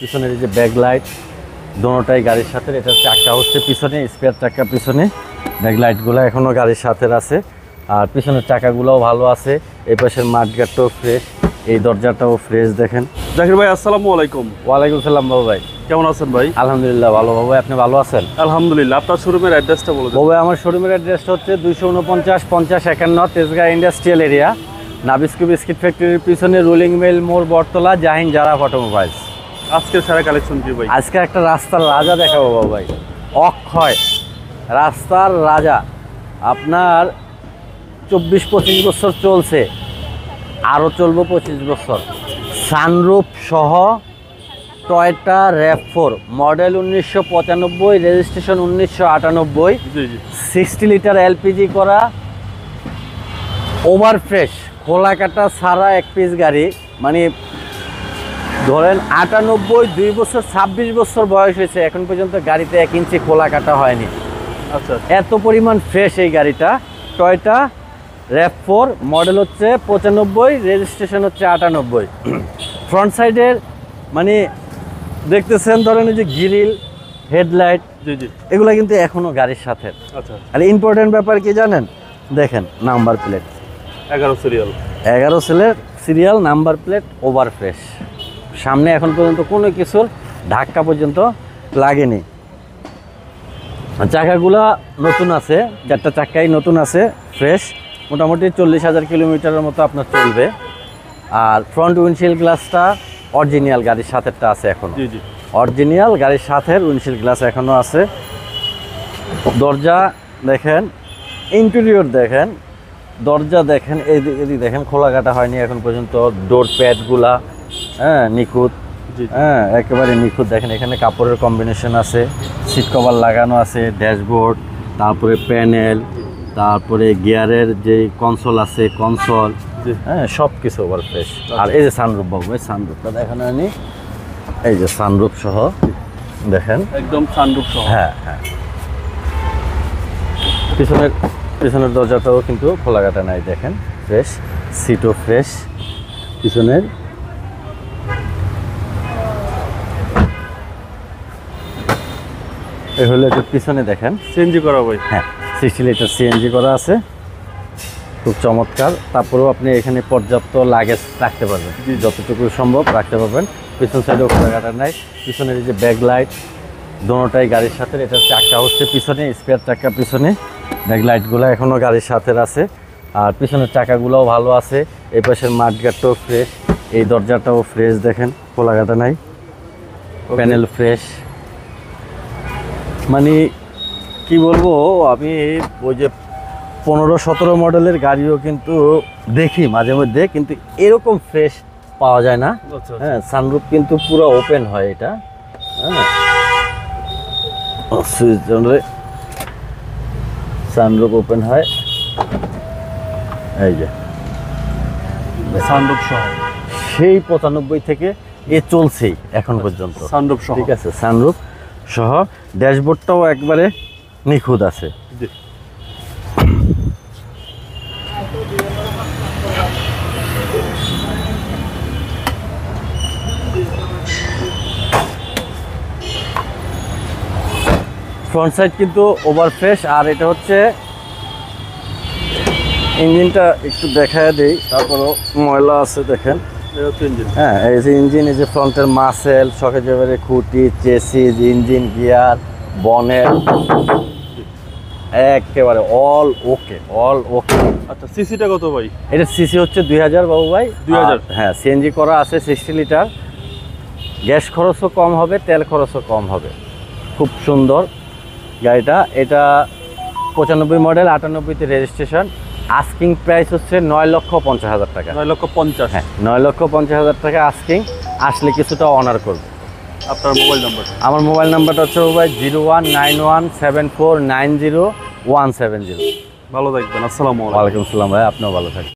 পিছনের এই যে ব্যাক লাইট দোনোটাই গাড়ির সাথে। এটা চাকা হচ্ছে পিছনে, স্পেয়ার চাকা পিছনে। ব্যাক লাইটগুলো এখনও গাড়ির সাথে আছে, আর পিছনের চাকাগুলোও ভালো আছে। এই পাশের মাঠগাটটাও ফ্রেশ, এই দরজাটাও ফ্রেশ। দেখেন জাকির ভাই, আসসালামু আলাইকুম। ওয়ালাইকুম সালাম বাবু ভাই, কেমন আছেন ভাই? আলহামদুলিল্লাহ ভালো। বাবু আপনি ভালো আছেন? আলহামদুলিল্লাহ। আপনার শোরুমের অ্যাড্রেসটা বলে দেন। বাবু আমার শোরুমের অ্যাড্রেসটা হচ্ছে 249-50-51 Tejgaon industrial area, Nabisco biscuit ফ্যাক্টরির পিছনে রুলিং মিল মোড়, বটতলা, জাহিন জারাফ অটোমোবাইলস। আজকের সারা কালেকশন কি ভাই? আজকে একটা রাস্তার রাজা দেখাবো বাবু ভাই, অক্ষয় রাস্তার রাজা। আপনার 24-25 বছর চলছে, আরও চলবো 25 বছর। সানরুফ সহ টয়োটা RAV4 মডেল 1995, রেজিস্ট্রেশন 1998, জি জি। 60 লিটার এলপিজি করা, ওভার ফ্রেশ, খোলা কাটা সারা এক পিস গাড়ি। মানে ধরেন 98, 2 বছর 26 বছর বয়স হয়েছে, এখন পর্যন্ত গাড়িতে 1 ইঞ্চি খোলা কাটা হয়নি। আচ্ছা, এত পরিমাণ ফ্রেশ এই গাড়িটা। টয়োটা RAV4 মডেল হচ্ছে 95, রেজিস্ট্রেশন হচ্ছে 98। ফ্রন্ট সাইডের মানে দেখতেছেন, ধরেন এই যে গ্রিল, হেডলাইট, জি জি। এগুলো কিন্তু এখনো গাড়ির সাথে। আচ্ছা, আর ইম্পর্টেন্ট ব্যাপার কি জানেন? দেখেন নাম্বার প্লেট 11 সিরিয়াল, 11 সেলের serial number plate, over fresh. সামনে এখন পর্যন্ত কোনো কিছুর ধাক্কা পর্যন্ত লাগেনি। চাকাগুলা নতুন আছে, 4টা চাকাই নতুন আছে, ফ্রেশ। মোটামুটি 40,000 কিলোমিটারের মতো আপনার চলবে। আর ফ্রন্ট উইন্ডশিল্ড গ্লাসটা অরিজিনাল গাড়ির সাথেরটা আছে এখনো। জি জি। অরিজিনাল গাড়ির সাথের উইন্ডশিল্ড গ্লাস এখনো আছে। দরজা দেখেন, ইন্টেরিয়র দেখেন, দরজা দেখেন, এদিকে দেখেন, খোলা কাটা হয়নি এখন পর্যন্ত। ডোর প্যাডগুলা নিখুঁত, জি। একেবারে নিখুঁত। দেখেন এখানে কাপড়ের কম্বিনেশন আছে, সিট কভার লাগানো আছে, ড্যাশবোর্ড, তারপরে প্যানেল, তারপরে গিয়ারের যে কনসোল আছে, কনসোল, সব কিছু ওভার ফ্রেশ। আর এই যে সানরুফ বাবু, এই সানরুফটা দেখানো হয়নি, এই যে সানরুফ সহ দেখেন, একদম সানরুফ সহ। হ্যাঁ হ্যাঁ। পিছনের দরজাটাও কিন্তু খোলা কাটা নাই, দেখেন ফ্রেশ, সিটও ফ্রেশ। পিছনের এই হলো একটু পিছনে দেখেন, সিএনজি করা ভাই? হ্যাঁ 60 লিটার সিএনজি করা আছে, খুব চমৎকার। তারপরেও আপনি এখানে পর্যাপ্ত লাগেজ রাখতে পারবেন, যতটুকু সম্ভব রাখতে পারবেন। পিছন সাইডেও খোলা কাটা নাই। পিছনের এই যে ব্যাক লাইট দোনোটাই গাড়ির সাথে। এটা চাকা হচ্ছে পিছনে, স্পেয়ার চাকা পিছনে। ব্যাক লাইটগুলো এখনও গাড়ির সাথে আছে, আর পিছনের চাকাগুলোও ভালো আছে। এই পাশের মাঠগাটটাও ফ্রেশ, এই দরজাটাও ফ্রেশ, দেখেন খোলা কাটা নাই, প্যানেল ফ্রেশ। মানে কি বলবো, আমি ওই যে 15-17 মডেলের গাড়িও কিন্তু দেখি মাঝে মধ্যে, কিন্তু এরকম ফ্রেশ পাওয়া যায় না। আচ্ছা, হ্যাঁ, সানরুফ কিন্তু পুরো ওপেন হয় এটা। হ্যাঁ, সুইচ ধরে সানরুফ ওপেন হয়, এই যে সানরুফ সহ। সেই 95 থেকে এ চলছেই এখন পর্যন্ত সানরুফ সহ, ঠিক আছে। সানরুফ সহ, ড্যাশবোর্ডটাও একবারে নিখুঁত আছে। জি। ফ্রন্ট সাইড কিন্তু ওভার ফ্রেশ। আর এটা হচ্ছে ইঞ্জিনটা একটু দেখায় দেই, তারপরও ময়লা আছে দেখেন। হ্যাঁ, এই যে ইঞ্জিন, এই যে ফ্রন্টের মাসেল, শকের এবারে খুঁটি, চেসিস, ইঞ্জিন, গিয়ার, বনেট, একেবারে অল ওকে, অল ওকে। আচ্ছা, সিসিটা কত ভাই? এটা সিসি হচ্ছে 2000 বাবু ভাই। 2000? হ্যাঁ, সিএনজি করা আছে 60 লিটার। গ্যাস খরচও কম হবে, তেল খরচও কম হবে। খুব সুন্দর গাড়িটা। এটা 95 মডেল, 98-তে রেজিস্ট্রেশন। আস্কিং প্রাইস হচ্ছে 9,50,000 টাকা। 9,50,000? হ্যাঁ, 9,50,000 টাকা আস্কিং। আসলে কিছুটা অনার করবে। আপনার মোবাইল নাম্বার? আমার মোবাইল নাম্বারটা হচ্ছে ভাই 01917490 170। ভালো থাকবেন। আসসালামু আলাইকুম। ওয়ালাইকুম আসসালাম ভাই, আপনিও ভালো থাকবেন।